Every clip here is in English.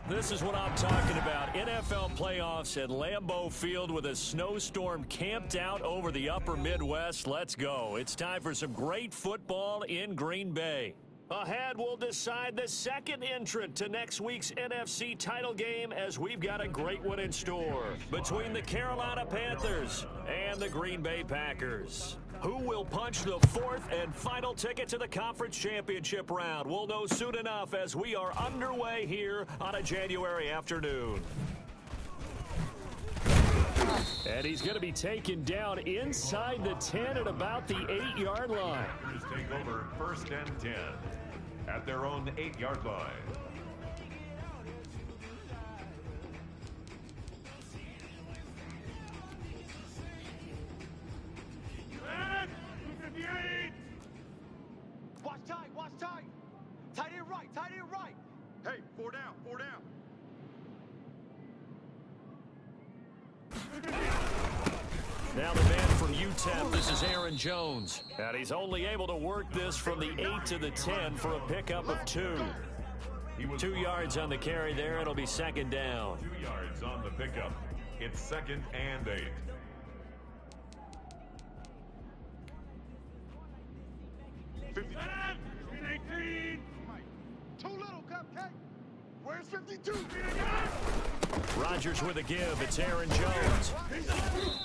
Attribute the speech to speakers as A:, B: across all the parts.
A: This is what I'm talking about. NFL playoffs at Lambeau Field with a snowstorm camped out over the upper Midwest. Let's go. It's time for some great football in Green Bay. Ahead, we'll decide the second entrant to next week's NFC title game as we've got a great one in store between the Carolina Panthers and the Green Bay Packers. Who will punch the fourth and final ticket to the conference championship round? We'll know soon enough as we are underway here on a January afternoon. And he's going to be taken down inside the 10 at about the 8-yard line.
B: Take over 1st and 10 at their own 8-yard line.
C: Watch tight, watch tight. Tight end right, tight end right.
D: Hey, 4 down, 4 down.
A: Now the man from UTEP, this is Aaron Jones. And he's only able to work this from the 8 to the 10 for a pickup of 2. 2 yards on the carry there. It'll be second down.
B: 2 yards on the pickup. It's 2nd and 8.
D: Too little, Cupcake. Where's 52?
A: Rodgers with a give. It's Aaron Jones.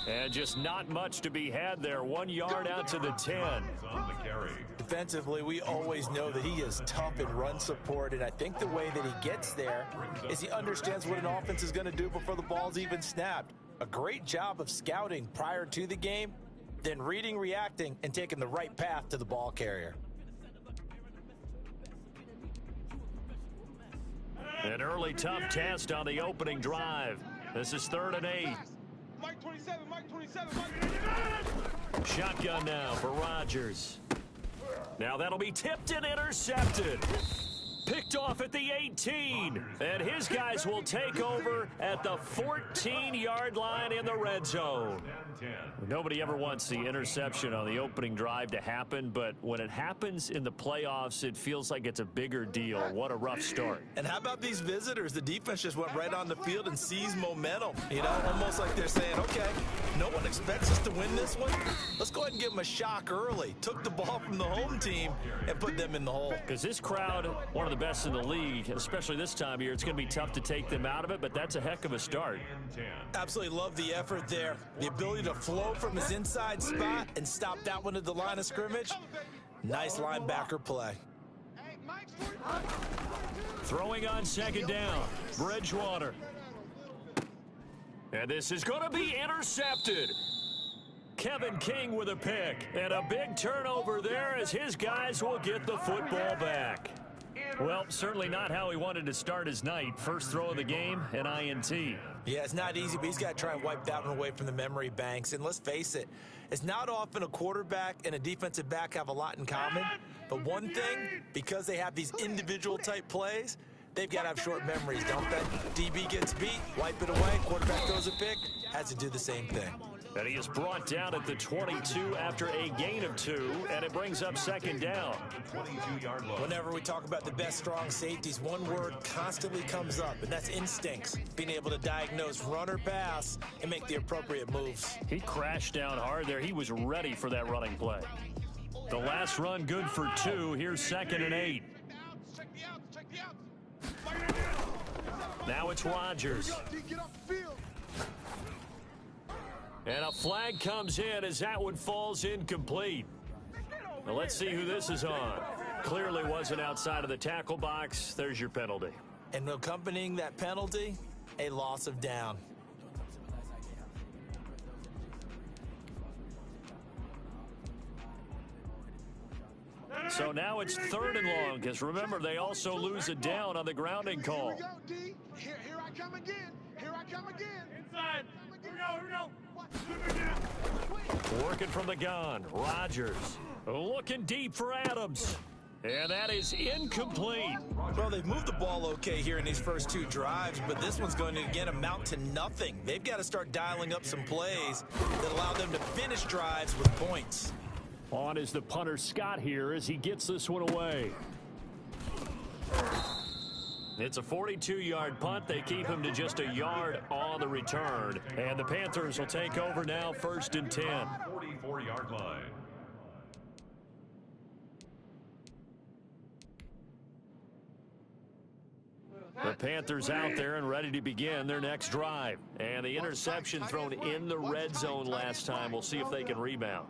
A: And just not much to be had there. 1 yard out to the 10.
B: On the carry.
E: Defensively, we always know that he is tough in run support, and I think the way that he gets there is he understands what an offense is going to do before the ball's even snapped. A great job of scouting prior to the game, then reading, reacting, and taking the right path to the ball carrier.
A: An early tough test on the opening drive. This is 3rd and 8.
D: Mike 27, Mike 27, Mike.
A: Shotgun now for Rodgers. Now that'll be tipped and intercepted. Picked off at the 18. And his guys will take over at the 14-yard line in the red zone. Nobody ever wants the interception on the opening drive to happen, but when it happens in the playoffs, it feels like it's a bigger deal. What a rough start.
E: And how about these visitors? The defense just went right on the field and seized momentum. You know, almost like they're saying, okay, no one expects us to win this one. Let's go ahead and give them a shock early. Took the ball from the home team and put them in the hole.
A: Because this crowd, one of the best in the league, especially this time of year, it's going to be tough to take them out of it, but that's a heck of a start.
E: Absolutely love the effort there. The ability to flow from his inside spot and stop that one at the line of scrimmage. Nice linebacker play.
A: Throwing on second down, Bridgewater. And this is going to be intercepted. Kevin King with a pick. And a big turnover there as his guys will get the football back. Well, certainly not how he wanted to start his night. First throw of the game, an INT.
E: Yeah, it's not easy, but he's got to try and wipe that one away from the memory banks. And let's face it, it's not often a quarterback and a defensive back have a lot in common. But one thing, because they have these individual type plays, they've got to have short memories, don't they? DB gets beat, wipe it away, quarterback throws a pick, has to do the same thing.
A: And he is brought down at the 22 after a gain of 2, and it brings up second down.
B: 22-yard line.
E: Whenever we talk about the best strong safeties, one word constantly comes up, and that's instincts. Being able to diagnose run or pass and make the appropriate moves.
A: He crashed down hard there. He was ready for that running play. The last run good for 2. Here's 2nd and 8. Now it's Rodgers. And a flag comes in as that one falls incomplete. Now let's see who this is on. Clearly wasn't outside of the tackle box. There's your penalty.
E: And accompanying that penalty, a loss of down.
A: So now it's 3rd and long, because remember, they also lose a down on the grounding call.
D: Here we go, D. Here I come again. Here I come again.
C: Inside. Here we go.
A: Working from the gun, Rodgers. Looking deep for Adams. And that is incomplete.
E: Well, they've moved the ball okay here in these first 2 drives, but this one's going to, again, amount to nothing. They've got to start dialing up some plays that allow them to finish drives with points.
A: On is the punter Scott here as he gets this one away. It's a 42-yard punt. They keep him to just a yard on the return. And the Panthers will take over now, 1st and 10.
B: 44-yard line.
A: The Panthers out there and ready to begin their next drive. And the interception thrown in the red zone last time. We'll see if they can rebound.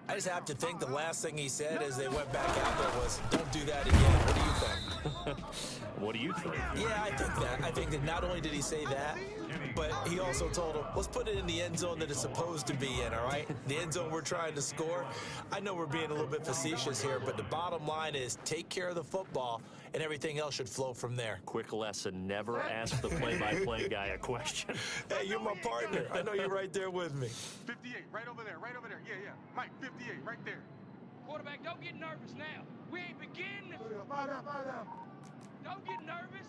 E: I just have to think the last thing he said as they went back out there was, don't do that again. What do you think?
A: What do you think?
E: Yeah, I think that. I think that not only did he say that, but he also told him, let's put it in the end zone that it's supposed to be in, all right? The end zone we're trying to score. I know we're being a little bit facetious here, but the bottom line is take care of the football, and everything else should flow from there.
A: Quick lesson, never ask the play-by-play guy a question.
E: Hey, you're my partner. I know you're right there with me.
D: 58, right over there, right over there. Yeah, yeah. Mike, 58, right there.
F: Quarterback, don't get nervous now. We ain't beginning. Don't get nervous.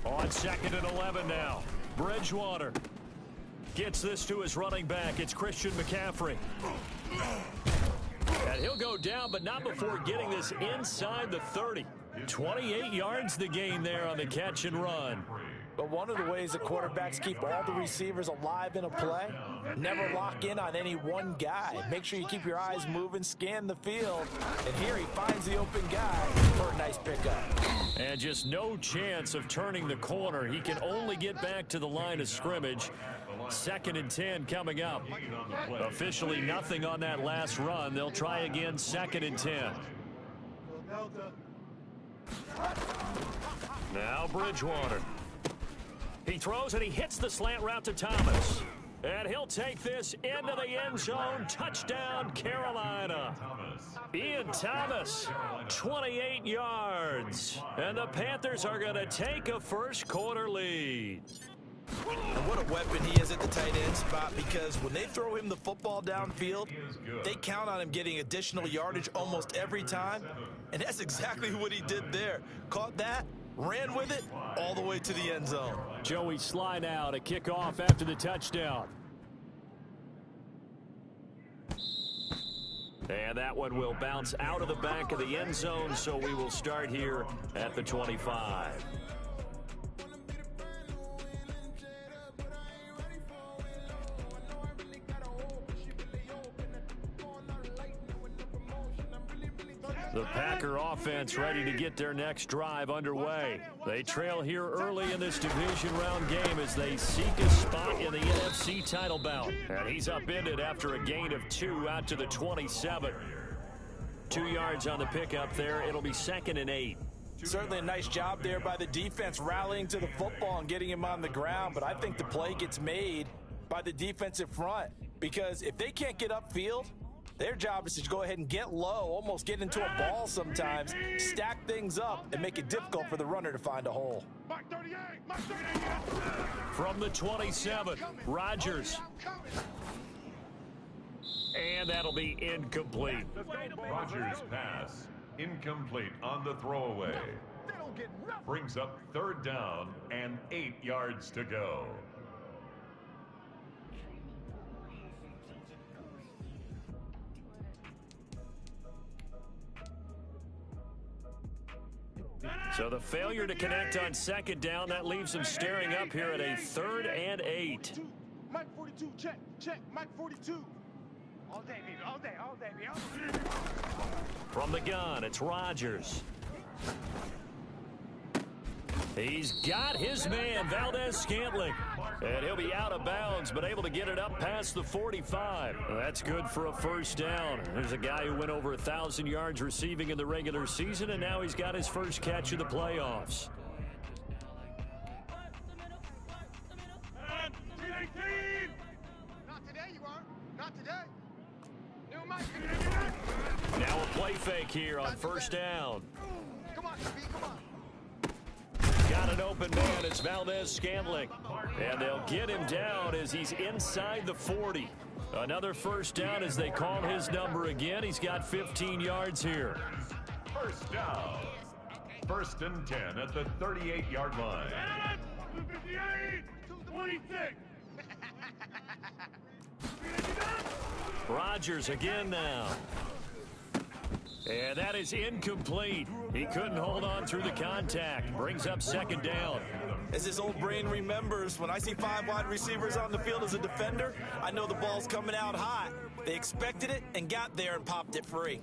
A: On 2nd and 11 now. Bridgewater gets this to his running back. It's Christian McCaffrey. And he'll go down, but not before getting this inside the 30. 28 yards the gain there on the catch and run.
E: But one of the ways that quarterbacks keep all the receivers alive in a play, never lock in on any one guy. Make sure you keep your eyes moving, scan the field, and here he finds the open guy for a nice pickup.
A: And just no chance of turning the corner. He can only get back to the line of scrimmage. 2nd and 10 coming up. Officially nothing on that last run. They'll try again, 2nd and 10. Now Bridgewater. He throws and he hits the slant route to Thomas. And he'll take this into the end zone. Touchdown, Carolina. Ian Thomas, 28 yards. And the Panthers are going to take a first quarter lead.
E: And what a weapon he is at the tight end spot, because when they throw him the football downfield, they count on him getting additional yardage almost every time. And that's exactly what he did there. Caught that, ran with it all the way to the end zone.
A: Joey Sly now to kick off after the touchdown. And that one will bounce out of the back of the end zone, so we will start here at the 25. The Packer offense ready to get their next drive underway. They trail here early in this division round game as they seek a spot in the NFC title bout. And he's upended after a gain of 2 out to the 27. 2 yards on the pickup there. It'll be 2nd and 8.
E: Certainly a nice job there by the defense rallying to the football and getting him on the ground. But I think the play gets made by the defensive front, because if they can't get upfield, their job is to go ahead and get low, almost get into a ball sometimes, stack things up, and make it difficult for the runner to find a hole.
A: From the 27, Rodgers. And that'll be incomplete.
B: Rodgers' pass, incomplete on the throwaway. Brings up 3rd down and 8 yards to go.
A: So the failure to connect on 2nd down, that leaves him staring up here at a 3rd and 8.
D: Mike 42, check, check, Mike 42. All day, baby, all day, baby.
A: From the gun, it's Rodgers. He's got his man, Valdez-Scantling. And he'll be out of bounds, but able to get it up past the 45. That's good for a 1st down. There's a guy who went over 1,000 yards receiving in the regular season, and now he's got his first catch of the playoffs.
D: Not today, you are. Not today. New Mike.
A: Now a play fake here on 1st down.
D: Come on, B, come on.
A: Got an open man. It's Valdez-Scantling. And they'll get him down as he's inside the 40. Another 1st down as they call his number again. He's got 15 yards here.
B: 1st down. 1st and 10 at the 38-yard line.
D: 26.
A: Rodgers again now. And that is incomplete. He couldn't hold on through the contact. Brings up second down.
E: As his old brain remembers, when I see 5 wide receivers on the field as a defender, I know the ball's coming out hot. They expected it and got there and popped it free.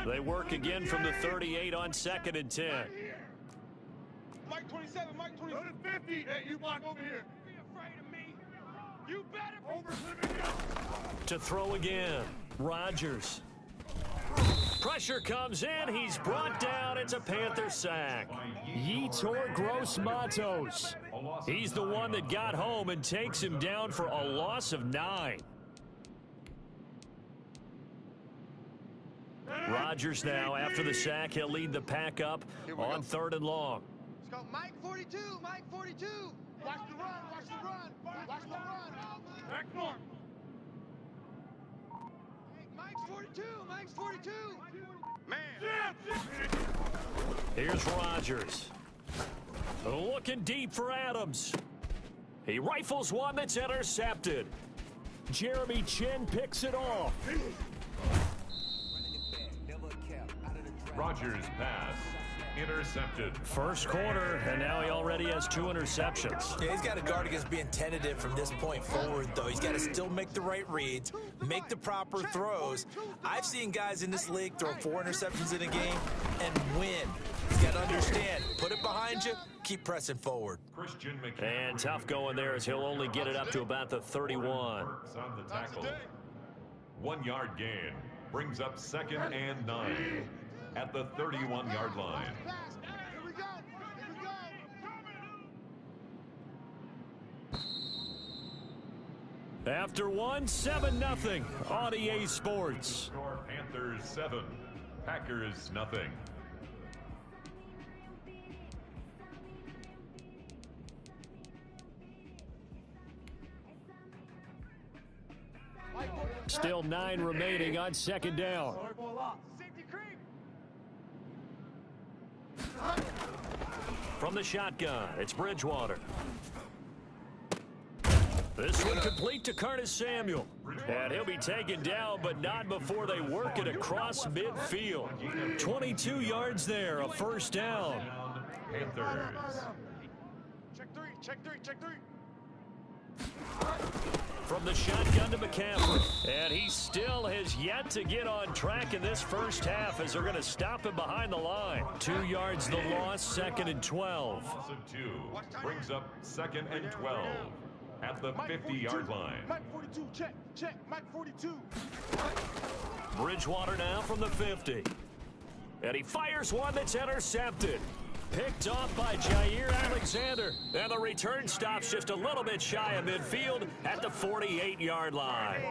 A: They work again from the 38 on 2nd and 10.
D: Mike 27, Mike 27. 50. Hey, you block over here.
F: Be afraid of me. You better be.
D: Over to me.
A: To throw again, Rodgers. Pressure comes in. He's brought down. It's a Panther sack. Yetur Gross-Matos. He's the one that got home and takes him down for a loss of 9. Rodgers now, after the sack, he'll lead the pack up on 3rd and long.
C: Let's go. Mike 42, Mike 42.
D: Watch the run, watch the run. Watch the run. Back north.
C: Hey, Mike's 42, Mike's 42.
D: Man.
A: Here's Rodgers. Looking deep for Adams. He rifles one that's intercepted. Jeremy Chin picks it off.
B: Rodgers' pass intercepted.
A: First quarter, and now he already has 2 interceptions.
E: Yeah, he's got to guard against being tentative from this point forward, though. He's got to still make the right reads, make the proper throws. I've seen guys in this league throw 4 interceptions in a game and win. He's got to understand, put it behind you, keep pressing forward.
A: And tough going there as he'll only get it up to about the 31.
B: On the tackle. 1 yard gain brings up 2nd and 9 at the 31-yard line.
C: Here we go. Here we go.
A: After one, 7-0 on EA Sports.
B: Panthers 7, Packers nothing.
A: Still 9 remaining on 2nd down. From the shotgun, it's Bridgewater. This one complete to Curtis Samuel. And he'll be taken down, but not before they work it across midfield. 22 yards there, a first down.
B: Panthers.
D: Check three.
A: From the shotgun to McCaffrey. And he still has yet to get on track in this first half as they're going to stop him behind the line. 2 yards the loss, 2nd and 12.
B: Loss of 2 brings up 2nd and 12 at the 50-yard line.
D: Mike 42, check, Mike 42.
A: Bridgewater now from the 50. And he fires one that's intercepted. Picked off by Jair Alexander. And the return stops just a little bit shy of midfield at the 48-yard line.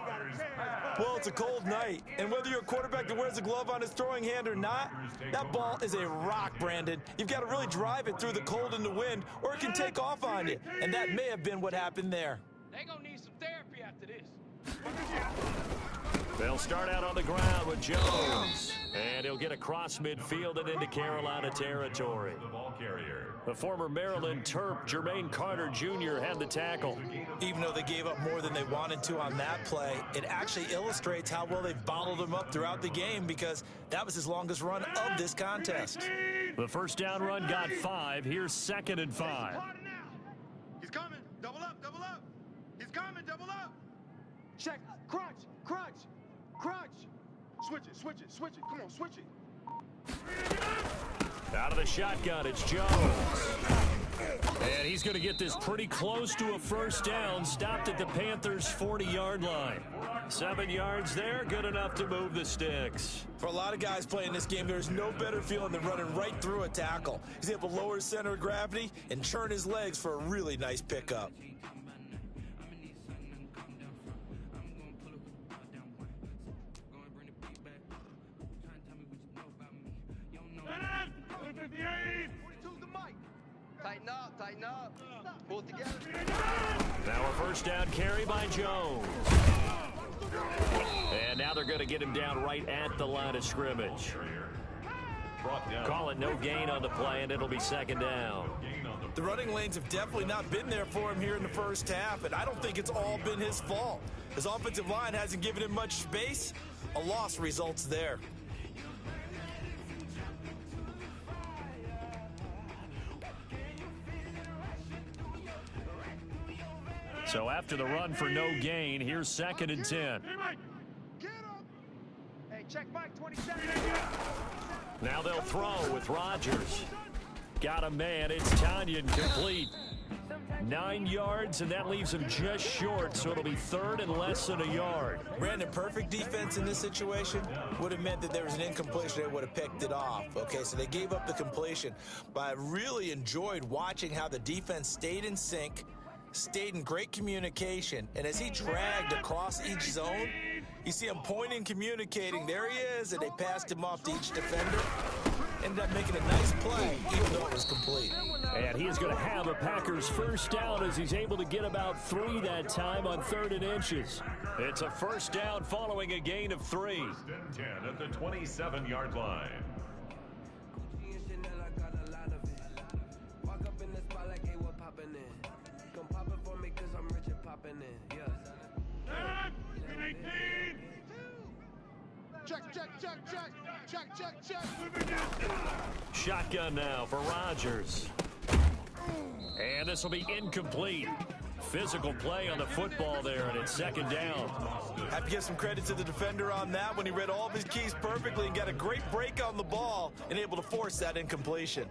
E: Well, it's a cold night, and whether you're a quarterback that wears a glove on his throwing hand or not, that ball is a rock, Brandon. You've got to really drive it through the cold and the wind, or it can take off on you. And that may have been what happened there.
F: They gonna need some therapy after this.
A: They'll start out on the ground with Jones. And he'll get across midfield and into Carolina territory.
B: The ball carrier.
A: The former Maryland Terp, Jermaine Carter Jr. had the tackle.
E: Even though they gave up more than they wanted to on that play, it actually illustrates how well they've bottled him up throughout the game because that was his longest run of this contest.
A: The first down run got 5. Here's 2nd and 5.
D: He's coming. Double up. He's coming. Double up. Check. Crunch. Switch it. Come on, switch it.
A: Out of the shotgun, it's Jones. And he's going to get this pretty close to a first down, stopped at the Panthers' 40-yard line. 7 yards there, good enough to move the sticks.
E: For a lot of guys playing this game, there's no better feeling than running right through a tackle. He's able to lower his center of gravity and churn his legs for a really nice pickup.
C: Tighten up. Pull it together.
A: Now a first down carry by Jones. And now they're going to get him down right at the line of scrimmage. Call it no gain on the play, and it'll be 2nd down.
B: Gain on
E: The running lanes have definitely not been there for him here in the first half, and I don't think it's all been his fault. His offensive line hasn't given him much space. A loss results there.
A: So after the run for no gain, here's 2nd and 10.
D: Get up. Hey, check Mike 27.
A: Now they'll throw with Rodgers. Got a man. It's Tanyan complete. 9 yards, and that leaves him just short, so it'll be 3rd and less than a yard.
E: Brandon, perfect defense in this situation would have meant that there was an incompletion. They would have picked it off. Okay, so they gave up the completion. But I really enjoyed watching how the defense stayed in sync, stayed in great communication, and as he dragged across each zone, you see him pointing, communicating. There he is, and they passed him off to each defender. Ended up making a nice play, even though it was complete.
A: And he is going to have a Packers first down as he's able to get about 3 that time on 3rd and inches. It's a first down following a gain of 3.
B: 1st and 10 at the 27-yard line.
D: Check.
A: Shotgun now for Rodgers. And this will be incomplete. Physical play on the football there, and it's 2nd down.
E: Have to give some credit to the defender on that when he read all of his keys perfectly and got a great break on the ball and able to force that incompletion.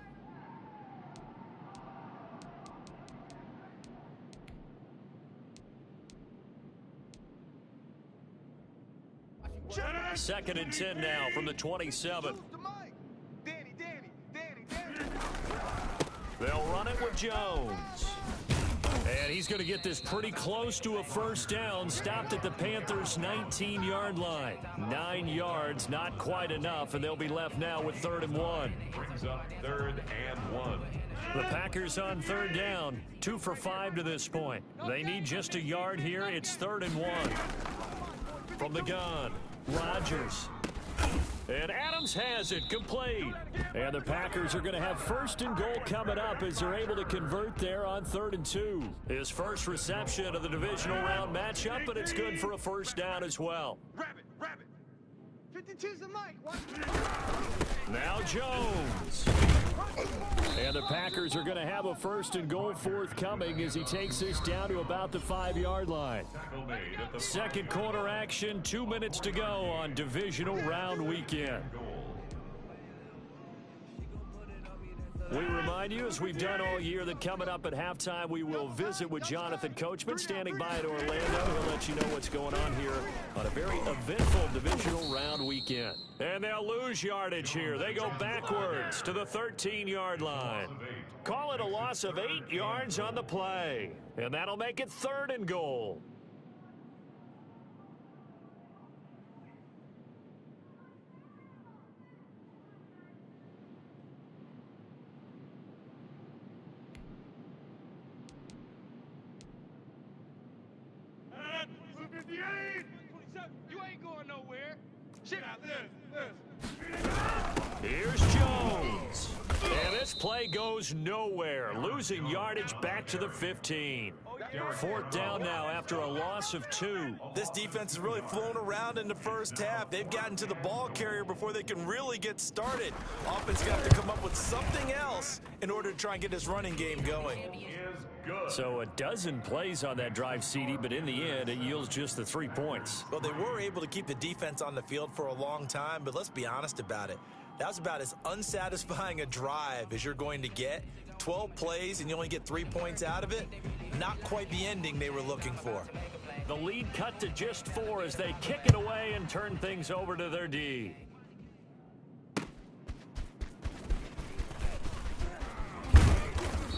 A: Second and 10 now from the 27.
D: Danny.
A: They'll run it with Jones. And he's going to get this pretty close to a first down. Stopped at the Panthers' 19-yard line. 9 yards, not quite enough, and they'll be left now with 3rd and 1.
B: Brings up 3rd and 1.
A: The Packers on 3rd down. 2 for 5 to this point. They need just a yard here. It's 3rd and 1. From the gun, Rodgers. And Adams has it complete. And the Packers are going to have 1st and goal coming up as they're able to convert there on 3rd and 2. His first reception of the divisional round matchup, but it's good for a first down as well.
D: Rabbit. 52's the mic.
A: Now Jones. And the Packers are going to have a 1st and goal forthcoming as he takes this down to about the 5-yard line. Second quarter action, 2 minutes to go on divisional round weekend. We remind you, as we've done all year, that coming up at halftime, we will visit with Jonathan Coachman standing by at Orlando. He'll let you know what's going on here on a very eventful divisional round weekend. And they'll lose yardage here. They go backwards to the 13-yard line. Call it a loss of 8 yards on the play. And that'll make it 3rd and goal.
F: You ain't going nowhere.
D: Check out this.
A: Here's Jones. And this play goes nowhere. Losing yardage back to the 15. 4th down now after a loss of 2.
E: This defense has really flown around in the first half. They've gotten to the ball carrier before they can really get started. Offense got to come up with something else in order to try and get this running game going.
A: So a dozen plays on that drive, CD, but in the end, it yields just the 3 points.
E: Well, they were able to keep the defense on the field for a long time, but let's be honest about it. That was about as unsatisfying a drive as you're going to get. 12 plays and you only get 3 points out of it. Not quite the ending they were looking for.
A: The lead cut to just 4 as they kick it away and turn things over to their D.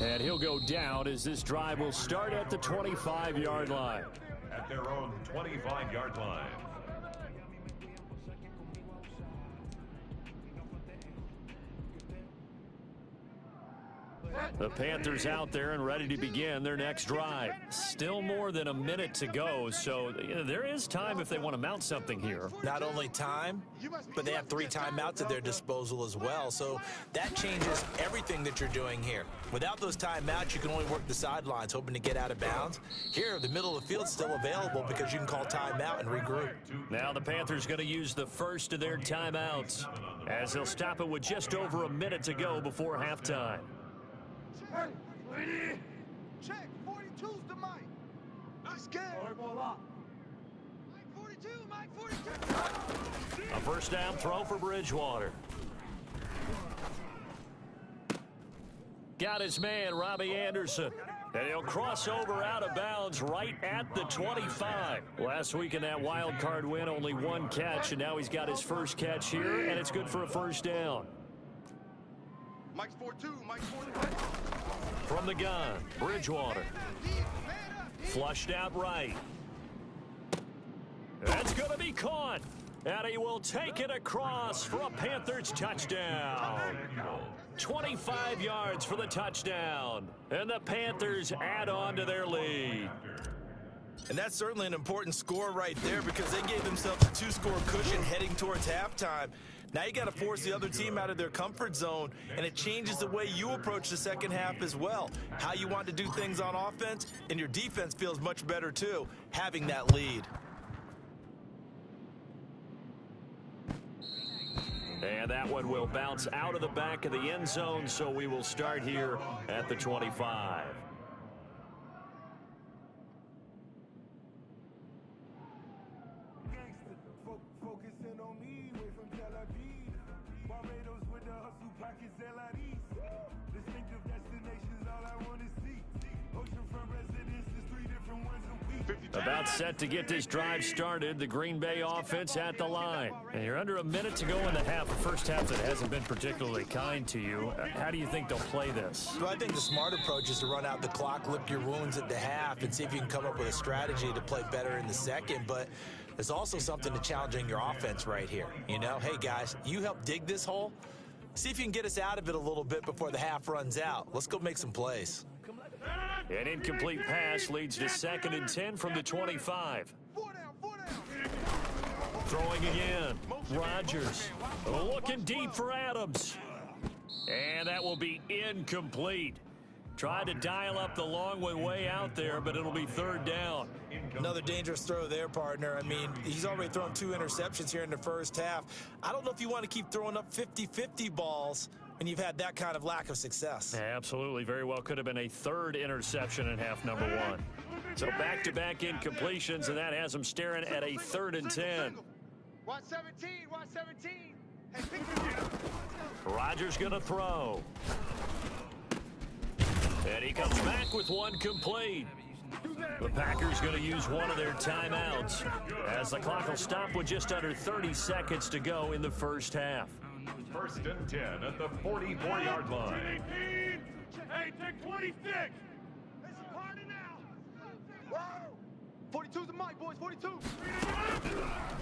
A: And he'll go down as this drive will start at the 25-yard line.
B: At their own 25-yard line.
A: The Panthers out there and ready to begin their next drive. Still more than a minute to go, so there is time if they want to mount something here.
E: Not only time, but they have 3 timeouts at their disposal as well, so that changes everything that you're doing here. Without those timeouts, you can only work the sidelines, hoping to get out of bounds. Here, the middle of the field's still available because you can call timeout and regroup.
A: Now the Panthers going to use the first of their timeouts as they'll stop it with just over a minute to go before halftime.
C: Check, 42's the mic. Nice game. Mike 42, Mike 42.
A: A first down throw for Bridgewater. Got his man, Robbie Anderson. And he'll cross over out of bounds right at the 25. Last week in that wild card win, only 1 catch, and now he's got his first catch here, and it's good for a first down.
C: Mike's 42, Mike's 42.
A: From the gun, Bridgewater. Flushed out right. That's going to be caught. And he will take it across for a Panthers touchdown. 25 yards for the touchdown. And the Panthers add on to their lead.
E: And that's certainly an important score right there because they gave themselves a 2-score cushion heading towards halftime. Now you got to force the other team out of their comfort zone, and it changes the way you approach the second half as well. How you want to do things on offense, and your defense feels much better too, having that lead.
A: And that one will bounce out of the back of the end zone, so we will start here at the 25. About set to get this drive started, the Green Bay offense at the line. And you're under a minute to go in the half, a first half that hasn't been particularly kind to you. How do you think they'll play this?
E: Well, I think the smart approach is to run out the clock, lick your wounds at the half, and see if you can come up with a strategy to play better in the second. But there's also something to challenging your offense right here. You know, hey, guys, you help dig this hole. See if you can get us out of it a little bit before the half runs out. Let's go make some plays.
A: An incomplete pass leads to 2nd and 10 from the 25. Throwing again. Rodgers looking deep for Adams. And that will be incomplete. Tried to dial up the long one way out there, but it'll be 3rd down.
E: Another dangerous throw there, partner. I mean, he's already thrown 2 interceptions here in the first half. I don't know if you want to keep throwing up 50-50 balls when you've had that kind of lack of success.
A: Absolutely. Very well could have been a 3rd interception in half number 1. So back-to-back incompletions, and that has him staring at a 3rd and 10.
C: Watch 17, watch 17. Hey, pick it up.
A: Rodgers going to throw. And he comes back with one complete. The Packers going to use one of their timeouts as the clock will stop with just under 30 seconds to go in the first half.
B: 1st and 10 at the 44-yard line.
D: Hey, take 26.
C: This is party now. Whoa! 42's the mic, boys, 42.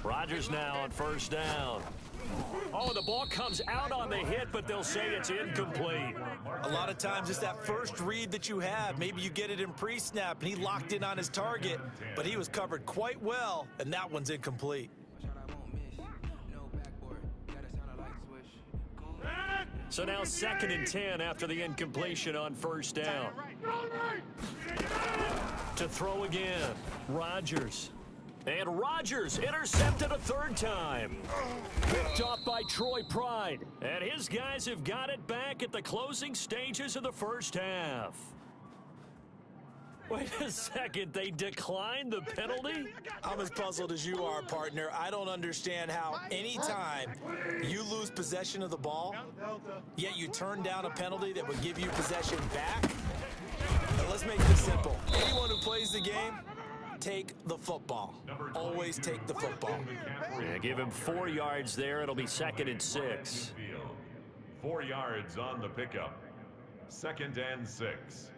A: Rodgers now on 1st down. Oh, the ball comes out on the hit, but they'll say it's incomplete.
E: A lot of times it's that first read that you have. Maybe you get it in pre-snap, and he locked in on his target, but he was covered quite well, and that one's incomplete.
A: So now 2nd and 10 after the incompletion on 1st down. To throw again, Rodgers. And Rodgers intercepted a 3rd time. Picked off by Troy Pride. And his guys have got it back at the closing stages of the first half. Wait a second, they declined the penalty?
E: I'm as puzzled as you are, partner. I don't understand how anytime you lose possession of the ball, yet you turn down a penalty that would give you possession back. Now, let's make this simple. Anyone who plays the game, take the football. Always take the football.
A: Yeah, give him 4 yards there. It'll be 2nd and 6.
B: 4 yards on the pickup. 2nd and 6.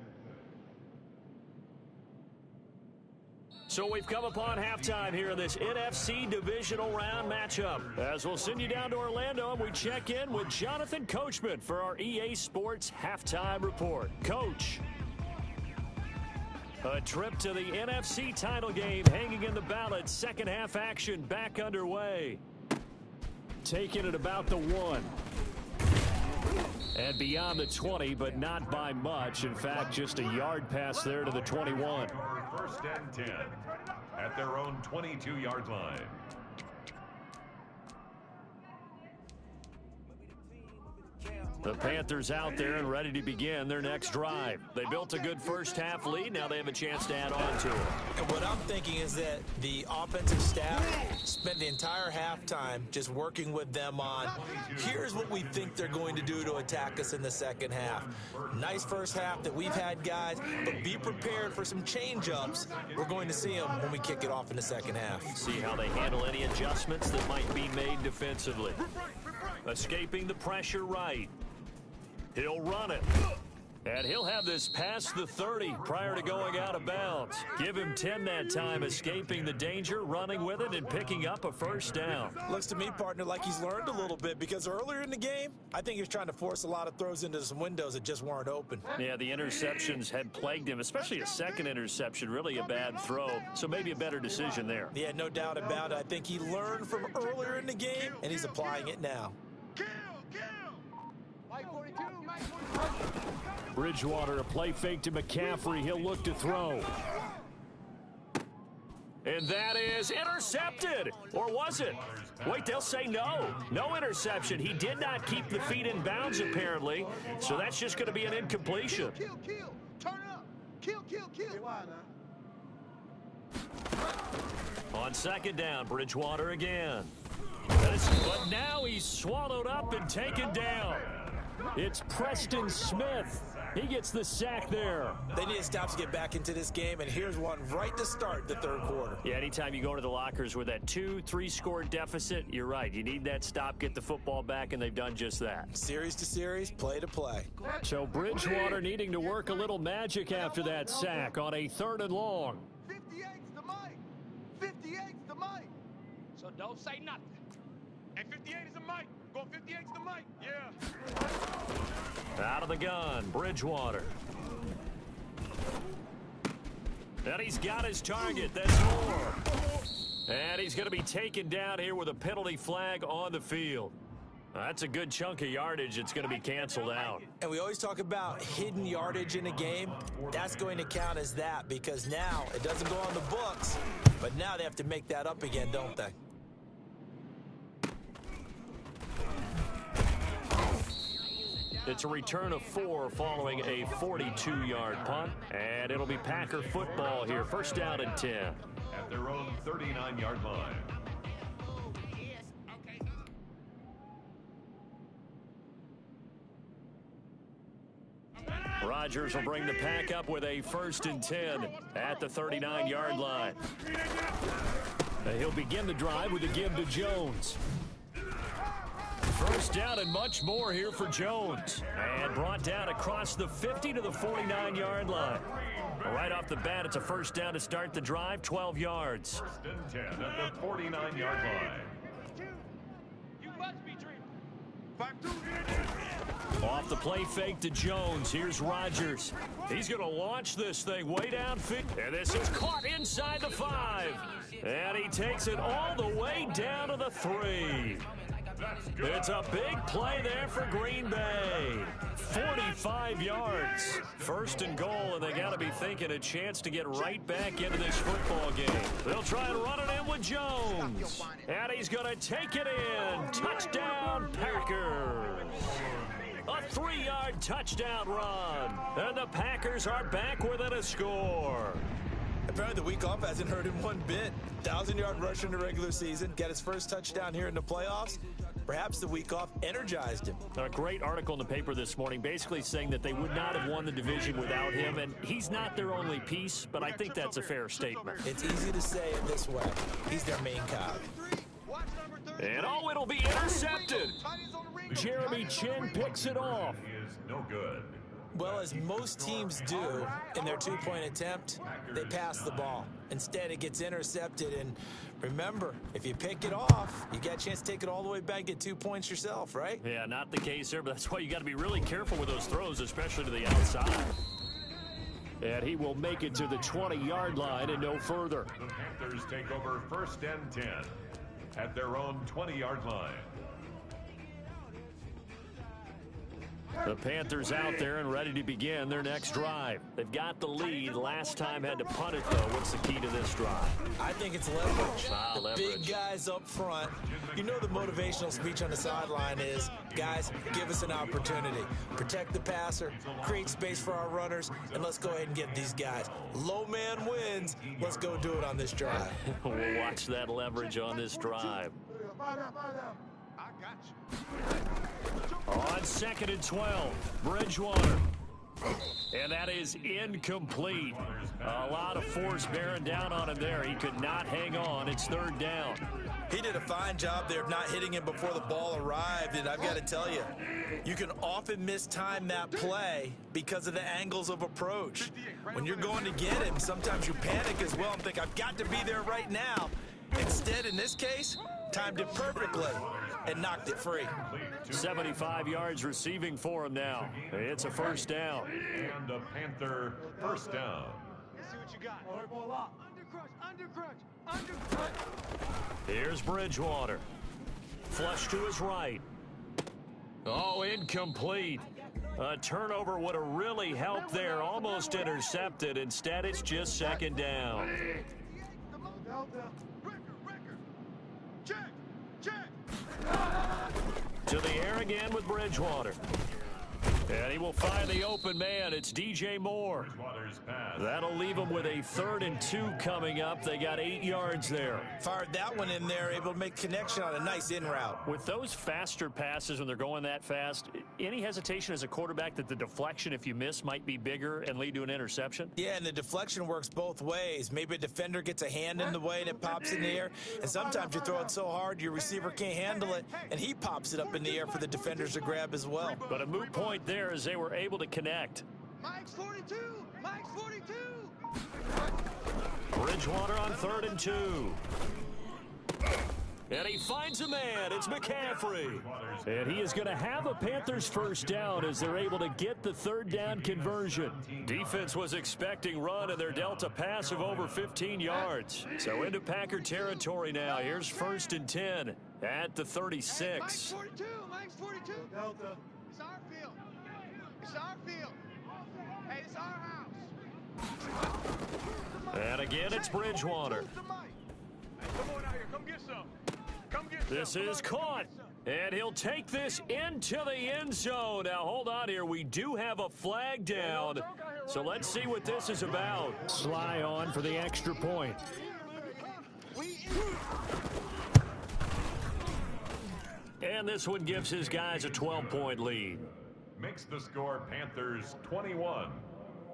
A: So we've come upon halftime here in this NFC divisional round matchup. As we'll send you down to Orlando and we check in with Jonathan Coachman for our EA Sports halftime report. Coach. A trip to the NFC title game hanging in the balance. Second half action back underway. Taking it about the 1. And beyond the 20, but not by much. In fact, just a yard pass there to the 21.
B: First and 10 at their own 22-yard line.
A: The Panthers out there and ready to begin their next drive. They built a good first half lead. Now they have a chance to add on to it.
E: And what I'm thinking is that the offensive staff spent the entire halftime just working with them on, here's what we think they're going to do to attack us in the second half. Nice first half that we've had, guys, but be prepared for some change-ups. We're going to see them when we kick it off in the second half.
A: See how they handle any adjustments that might be made defensively. Escaping the pressure right. He'll run it. And he'll have this past the 30 prior to going out of bounds. Give him 10 that time, escaping the danger, running with it, and picking up a first down.
E: Looks to me, partner, like he's learned a little bit, because earlier in the game, I think he was trying to force a lot of throws into some windows that just weren't open.
A: Yeah, the interceptions had plagued him, especially a second interception, really a bad throw. So maybe a better decision there.
E: Yeah, no doubt about it. I think he learned from earlier in the game, and he's applying it now.
A: Bridgewater, a play fake to McCaffrey. He'll look to throw. And that is intercepted. Or was it? Wait, they'll say no. No interception. He did not keep the feet in bounds, apparently. So that's just going to be an incompletion.
C: Kill. Turn up. Kill.
A: On second down, Bridgewater again. But now he's swallowed up and taken down. It's Preston Smith. He gets the sack there.
E: They need to stop to get back into this game, and here's one right to start the third quarter.
A: Yeah, anytime you go to the lockers with that 2-3 score deficit, you're right. You need that stop, get the football back, and they've done just that.
E: Series to series, play to play.
A: So Bridgewater needing to work a little magic after that sack on a 3rd and long.
C: 58's the mic. 58's the mic.
F: So don't say nothing.
D: And 58 is the mic. Go 58's the mic. Yeah.
A: Out of the gun, Bridgewater. And he's got his target. That's more. And he's going to be taken down here with a penalty flag on the field. That's a good chunk of yardage. It's going to be canceled out.
E: And we always talk about hidden yardage in a game. That's going to count as that, because now it doesn't go on the books, but now they have to make that up again, don't they?
A: It's a return of 4 following a 42-yard punt. And it'll be Packer football here. First down and 10.
B: At their own 39-yard line.
A: Rodgers will bring the Pack up with a 1st and 10 at the 39-yard line. He'll begin the drive with a give to Jones. First down and much more here for Jones. And brought down across the 50 to the 49-yard line. Right off the bat, it's a first down to start the drive, 12 yards.
B: 1st and 10 at the 49-yard line.
F: You must be dreaming.
C: 5-2.
A: Off the play fake to Jones. Here's Rodgers. He's going to launch this thing way downfield. And this is caught inside the 5. And he takes it all the way down to the 3. It's a big play there for Green Bay. 45 yards. 1st and goal, and they got to be thinking a chance to get right back into this football game. They'll try and run it in with Jones. And he's going to take it in. Touchdown, Packers. A 3-yard touchdown run. And the Packers are back within a score.
E: Apparently the week off hasn't hurt him one bit. 1,000-yard rusher in the regular season. Got his first touchdown here in the playoffs. Perhaps the week off energized him.
A: A great article in the paper this morning basically saying that they would not have won the division without him, and he's not their only piece, but I think that's a fair statement.
E: It's easy to say it this way. He's their main cog.
A: And it'll be intercepted. Jeremy Chin picks it off.
B: He is no good.
E: Well, as most teams do in their two-point attempt, they pass the ball. Instead, it gets intercepted. And remember, if you pick it off, you got a chance to take it all the way back and get 2 points yourself, right?
A: Yeah, not the case there, but that's why you got to be really careful with those throws, especially to the outside. And he will make it to the 20-yard line and no further.
B: The Panthers take over 1st and 10 at their own 20-yard line.
A: The Panthers out there and ready to begin their next drive. They've got the lead. Last time had to punt it, though. What's the key to this drive?
E: I think it's leverage. The
A: Leverage.
E: big guys up front. You know the motivational speech on the sideline is, guys, give us an opportunity. Protect the passer, create space for our runners, and let's go ahead and get these guys. Low man wins. Let's go do it on this drive.
A: We'll watch that leverage on this drive.
D: I got you.
A: On 2nd and 12, Bridgewater. And that is incomplete. A lot of force bearing down on him there. He could not hang on. It's 3rd down.
E: He did a fine job there of not hitting him before the ball arrived, and I've got to tell you, you can often mistime that play because of the angles of approach. When you're going to get him, sometimes you panic as well and think, I've got to be there right now. Instead, in this case, timed it perfectly and knocked it free.
A: 75 yards receiving for him now. It's a 1st down.
B: And a Panther 1st down.
D: Let's see what you got. Undercrush.
A: Here's Bridgewater. Flush to his right. Oh, incomplete. A turnover would have really helped there. Almost intercepted. Instead, it's just 2nd down. To the air again with Bridgewater. And he will find the open man. It's DJ Moore. That'll leave him with a 3rd and 2 coming up. They got 8 yards there.
E: Fired that one in there, able to make connection on a nice in route.
A: With those faster passes when they're going that fast, any hesitation as a quarterback that the deflection, if you miss, might be bigger and lead to an interception?
E: Yeah, and the deflection works both ways. Maybe a defender gets a hand in the way and it pops in the air. And sometimes you throw it so hard your receiver can't handle it, and he pops it up in the air for the defenders to grab as well.
A: But a moot point there as they were able to connect.
C: Mike's 42. Mike's 42.
A: Bridgewater on 3rd and 2. And he finds a man. It's McCaffrey. And he is going to have a Panthers 1st down as they're able to get the 3rd down conversion. Defense was expecting run, and they're dealt a pass of over 15 yards. So into Packer territory now. Here's 1st and 10 at the 36.
C: Mike's 42. Mike's 42. Delta. It's our field. It's our field. Hey, it's our house.
A: And again, it's Bridgewater.
D: Hey, come on out here. Come get some. Come get some.
A: This is caught. And he'll take this into the end zone. Now, hold on here. We do have a flag down. So let's see what this is about. Sly on for the extra point. And this one gives his guys a 12-point lead.
B: Makes the score Panthers 21,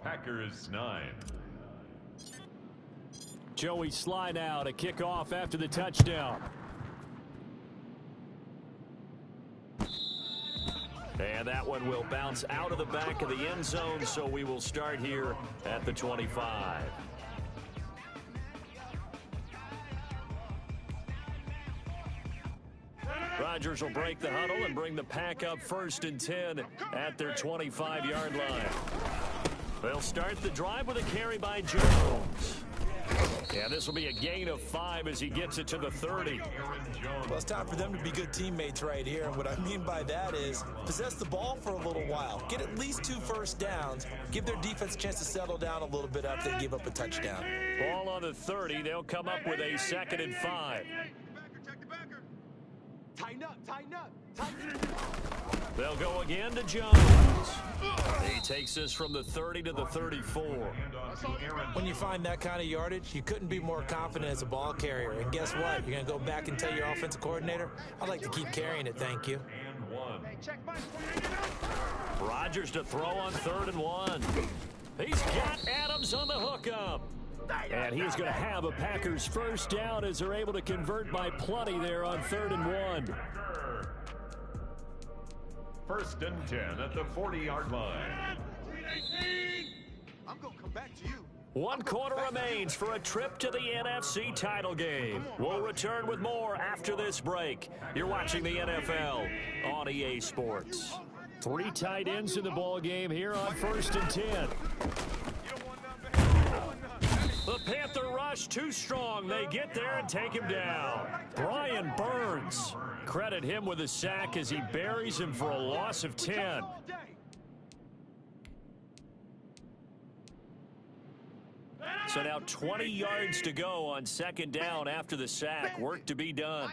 B: Packers 9.
A: Joey Sly now to kick off after the touchdown. And that one will bounce out of the back of the end zone, so we will start here at the 25. Rodgers will break the huddle and bring the pack up 1st and 10 at their 25-yard line. They'll start the drive with a carry by Jones. Yeah, this will be a gain of 5 as he gets it to the 30.
E: Well, it's time for them to be good teammates right here. And what I mean by that is possess the ball for a little while. Get at least 2 first downs. Give their defense a chance to settle down a little bit after they give up a touchdown.
A: Ball on the 30. They'll come up with a 2nd and 5.
C: Tighten up, tighten up, tighten up.
A: They'll go again to Jones. He takes this from the 30 to the 34.
E: When you find that kind of yardage, you couldn't be more confident as a ball carrier. And guess what? You're going to go back and tell your offensive coordinator, I'd like to keep carrying it, thank you.
A: Rodgers to throw on 3rd and 1. He's got Adams on the hookup. And he's going to have a Packers 1st down as they're able to convert by plenty there on 3rd and 1.
B: 1st and 10 at the 40-yard line.
D: I'm going to come back to you.
A: One quarter remains for a trip to the NFC title game. We'll return with more after this break. You're watching the NFL on EA Sports. 3 tight ends in the ball game here on 1st and 10. The Panther rush too strong. They get there and take him down. Brian Burns. Credit him with a sack as he buries him for a loss of 10. So now 20 yards to go on 2nd down after the sack. Work to be done.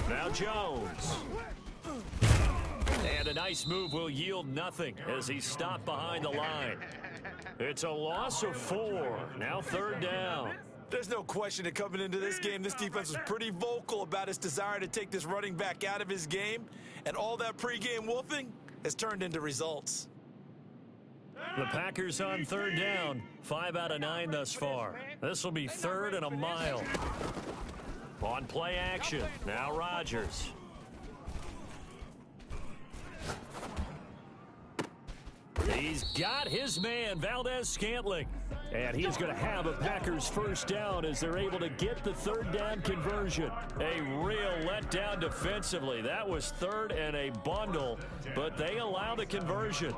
A: Now Jones. And a nice move will yield nothing as he's stopped behind the line. It's a loss of 4. Now 3rd down.
E: There's no question that coming into this game, this defense was pretty vocal about its desire to take this running back out of his game. And all that pregame wolfing has turned into results.
A: The Packers on 3rd down. 5 out of 9 thus far. This will be 3rd and a mile. On play action. Now Rodgers. He's got his man, Valdez-Scantling. And he is going to have a Packers 1st down as they're able to get the 3rd down conversion. A real letdown defensively. That was 3rd and a bundle, but they allow the conversion.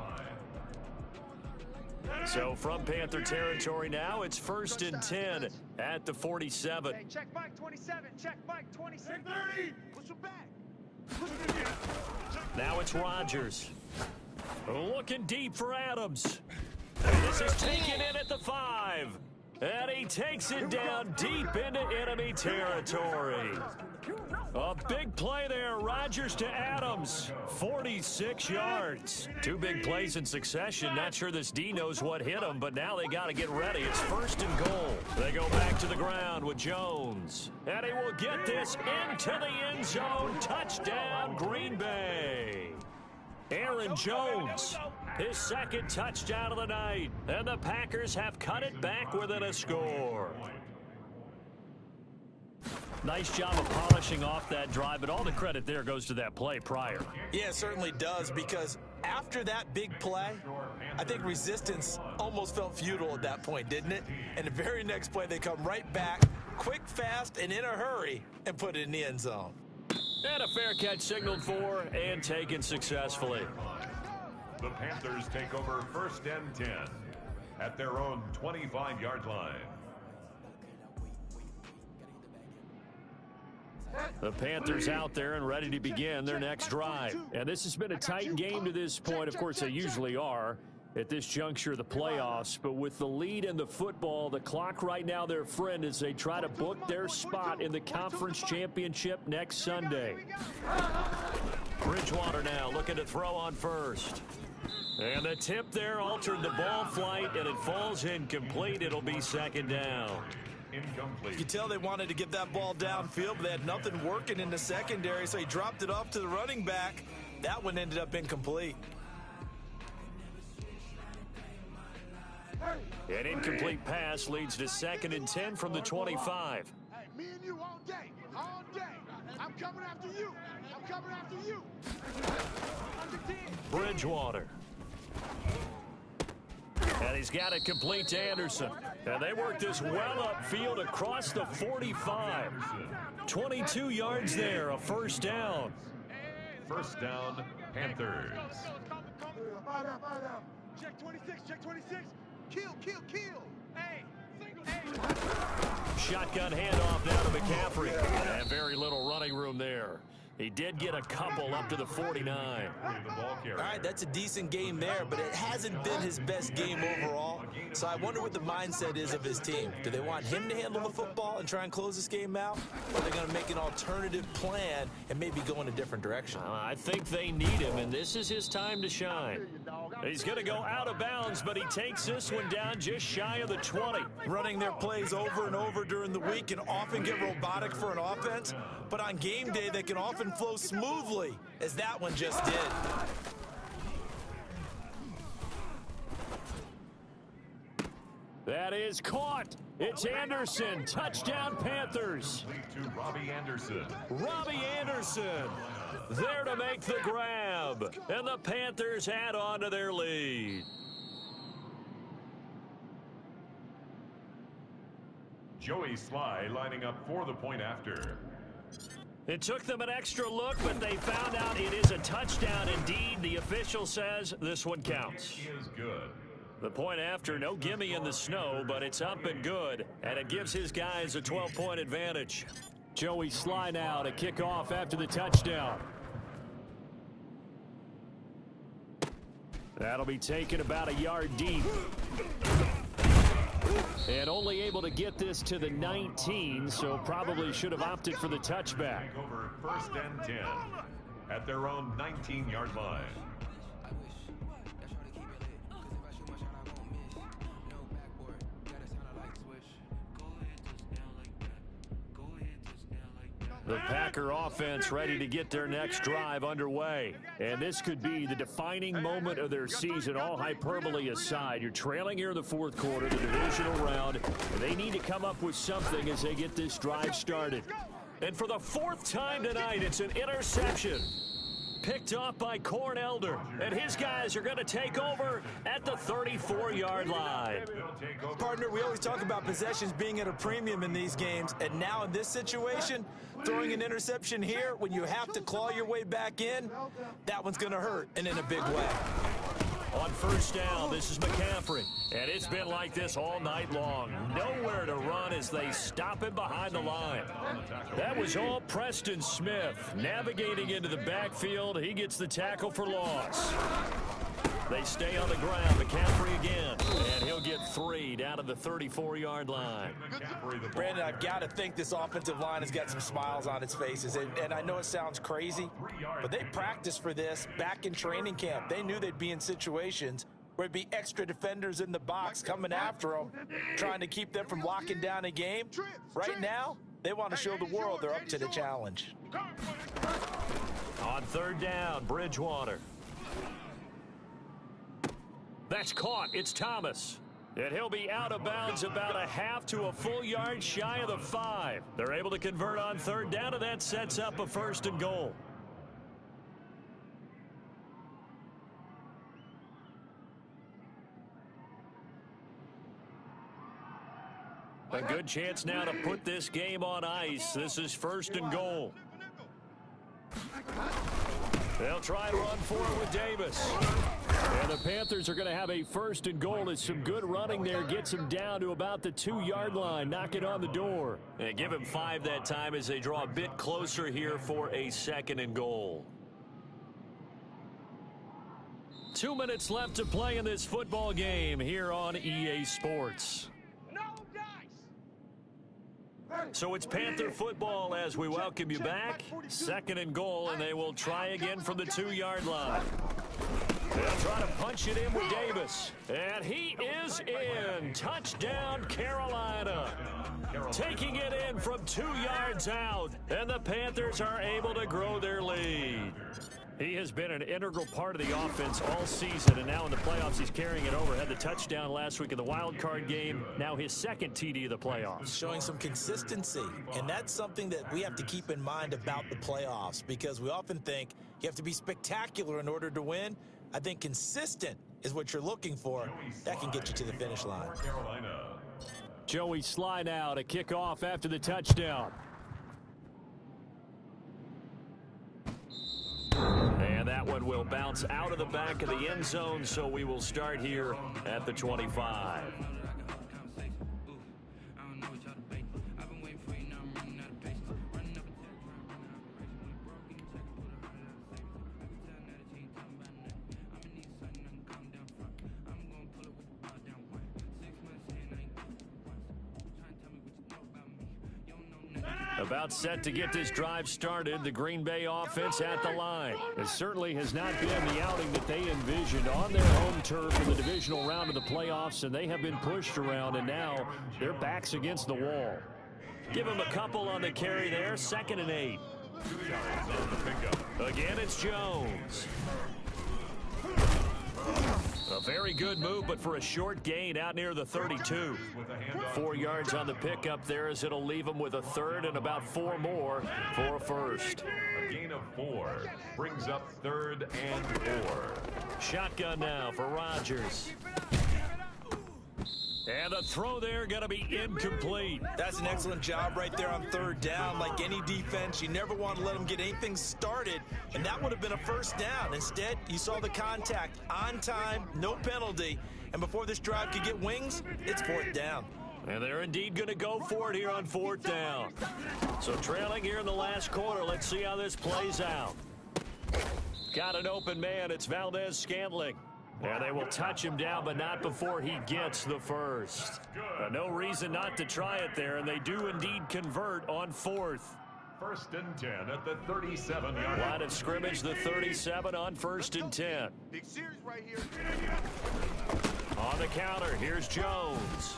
A: So from Panther territory now, it's 1st and 10 at the 47.
D: Hey, check Mike 27. Check Mike 27. 30. Push him back.
A: Now it's Rodgers. Looking deep for Adams. And this is taken in at the 5. And he takes it down deep into enemy territory. A big play there. Rodgers to Adams. 46 yards. 2 big plays in succession. Not sure this D knows what hit him, but now they got to get ready. It's 1st and goal. They go back to the ground with Jones. And he will get this into the end zone. Touchdown, Green Bay. Aaron Jones, his 2nd touchdown of the night. And the Packers have cut it back within a score. Nice job of polishing off that drive, but all the credit there goes to that play prior.
E: Yeah, it certainly does, because after that big play, I think resistance almost felt futile at that point, didn't it? And the very next play, they come right back, quick, fast, and in a hurry, and put it in the end zone.
A: And a fair catch signaled for and taken successfully.
B: The Panthers take over 1st and 10 at their own 25-yard line.
A: The Panthers out there and ready to begin their next drive. And this has been a tight game to this point. Of course, they usually are at this juncture of the playoffs. But with the lead in the football, the clock right now their friend as they try to book their spot in the conference championship next Sunday. Bridgewater now looking to throw on 1st. And the tip there altered the ball flight, and it falls incomplete. It'll be 2nd down.
B: Incomplete.
E: You could tell they wanted to get that ball downfield, but they had nothing working in the secondary, so he dropped it off to the running back. That one ended up incomplete.
A: An incomplete pass leads to 2nd and 10 from the 25.
D: Hey, me and you all day. All day. I'm coming after you. I'm coming after you.
A: Bridgewater. And he's got it complete to Anderson. And they work this well upfield across the 45. 22 yards there, a 1st down.
B: 1st down, Panthers.
D: Check 26, check 26. Kill, kill, kill. Hey,
A: Shotgun handoff now to McCaffrey. And very little running room there. He did get a couple up to the 49.
E: All right, that's a decent game there, but it hasn't been his best game overall. So I wonder what the mindset is of his team. Do they want him to handle the football and try and close this game out? Or are they going to make an alternative plan and maybe go in a different direction?
A: I think they need him, and this is his time to shine. He's going to go out of bounds, but he takes this one down just shy of the 20.
E: Running their plays over and over during the week can often get robotic for an offense, but on game day they can often flow smoothly, as that one just did.
A: That is caught. It's Anderson. Touchdown, Panthers.
B: To Robbie Anderson.
A: Robbie Anderson there to make the grab. Chubb, and the Panthers add on to their lead.
B: Joey Sly lining up for the point after.
A: It took them an extra look, but they found out it is a touchdown indeed. The official says this one counts.
B: It is good.
A: The point after, no gimme in the snow, but it's up and good, and it gives his guys a 12-point advantage. Joey Sly now to kick off after the touchdown. That'll be taken about a yard deep. And only able to get this to the 19, so probably should have opted for the touchback.
B: Over 1st and 10 at their own 19-yard line.
A: The Packer offense ready to get their next drive underway. And this could be the defining moment of their season, all hyperbole aside. You're trailing here in the fourth quarter, the divisional round. And they need to come up with something as they get this drive started. And for the fourth time tonight, it's an interception. Picked off by Corn Elder. And his guys are going to take over at the 34-yard line.
E: Partner, we always talk about possessions being at a premium in these games. And now in this situation, throwing an interception here when you have to claw your way back in, that one's going to hurt, and in a big way.
A: On first down, this is McCaffrey. And it's been like this all night long. Nowhere to run as they stop him behind the line. That was all Preston Smith. Navigating into the backfield, he gets the tackle for loss. They stay on the ground. McCaffrey again. And he'll get 3 down to the 34-yard line.
E: Brandon, I've got to think this offensive line has got some smiles on its faces. And I know it sounds crazy, but they practiced for this back in training camp. They knew they'd be in situations where there'd be extra defenders in the box coming after them, trying to keep them from locking down a game. Right now, they want to show the world they're up to the challenge.
A: On third down, Bridgewater. That's caught. It's Thomas. And he'll be out of bounds about a half to a full yard shy of the 5. They're able to convert on third down, and that sets up a 1st and goal. A good chance now to put this game on ice. This is 1st and goal. They'll try to run for it with Davis. And the Panthers are going to have a 1st and goal as some good running there gets him down to about the 2-yard line. Knock it on the door. And give him 5 that time as they draw a bit closer here for a 2nd and goal. 2 minutes left to play in this football game here on EA Sports. So it's Panther football as we welcome you back. 2nd and goal, and they will try again from the 2-yard line. They'll try to punch it in with Davis. And he is in. Touchdown, Carolina. Taking it in from 2 yards out. And the Panthers are able to grow their lead. He has been an integral part of the offense all season, and now in the playoffs he's carrying it over. Had the touchdown last week in the wild card game. Now his 2nd TD of the playoffs.
E: Showing some consistency, and that's something that we have to keep in mind about the playoffs, because we often think you have to be spectacular in order to win. I think consistent is what you're looking for. That can get you to the finish line.
A: Joey Sly now to kick off after the touchdown. And that one will bounce out of the back of the end zone, so we will start here at the 25. About set to get this drive started, the Green Bay offense at the line. It certainly has not been the outing that they envisioned on their home turf in the divisional round of the playoffs, and they have been pushed around, and now their backs against the wall. Give them a couple on the carry there, 2nd and 8. Again, it's Jones. A very good move, but for a short gain out near the 32. 4 yards on the pickup there as it'll leave them with a 3rd and about 4 more for a 1st.
B: gain of 4. Brings up 3rd and 4.
A: Shotgun now for Rodgers. And the throw there going to be incomplete.
E: That's an excellent job right there on 3rd down. Like any defense, you never want to let them get anything started, and that would have been a 1st down. Instead, you saw the contact on time, no penalty, and before this drive could get wings, it's 4th down.
A: And they're indeed going to go for it here on 4th down. So trailing here in the last quarter, let's see how this plays out. Got an open man, it's Valdez-Scantling. And they will touch him down, but not before he gets the first. No reason not to try it there, and they do indeed convert on 4th.
B: 1st and 10 at the 37-yard
A: line of scrimmage, the 37 on 1st and 10.
D: Big series right here.
A: On the counter, here's Jones.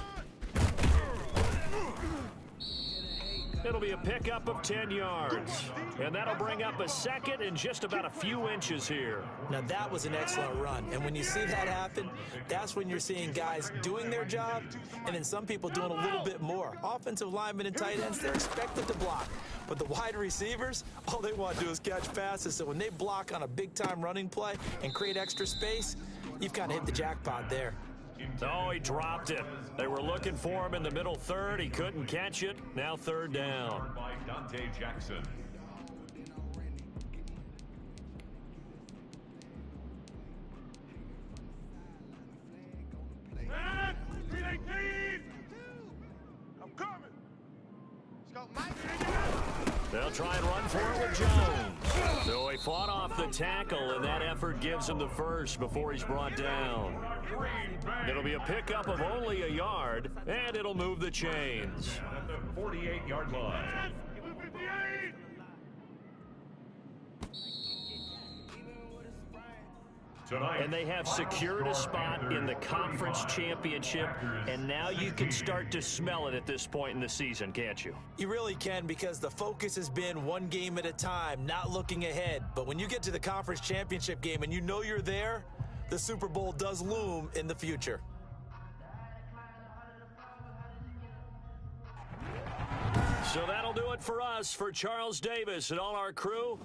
A: It'll be a pickup of 10 yards. And that'll bring up a 2nd and just about a few inches here.
E: Now, that was an excellent run. And when you see that happen, that's when you're seeing guys doing their job and then some people doing a little bit more. Offensive linemen and tight ends, they're expected to block. But the wide receivers, all they want to do is catch passes. So when they block on a big-time running play and create extra space, you've kind of hit the jackpot there.
A: Oh, he dropped it. They were looking for him in the middle 3rd. He couldn't catch it. Now 3rd down.
B: by Dante Jackson.
D: I'm coming.
C: Let's go, Mike.
A: They'll try and run for it with Jones. So he fought off the tackle, and that effort gives him the first before he's brought down. It'll be a pickup of only a yard, and it'll move the chains.
B: At the 48-yard line. Tonight,
A: And they have secured a spot in the conference championship, and now you can start to smell it at this point in the season, can't you?
E: You really can, because the focus has been one game at a time, not looking ahead. But when you get to the conference championship game and you know you're there, the Super Bowl does loom in the future.
A: So that'll do it for us. For Charles Davis and all our crew,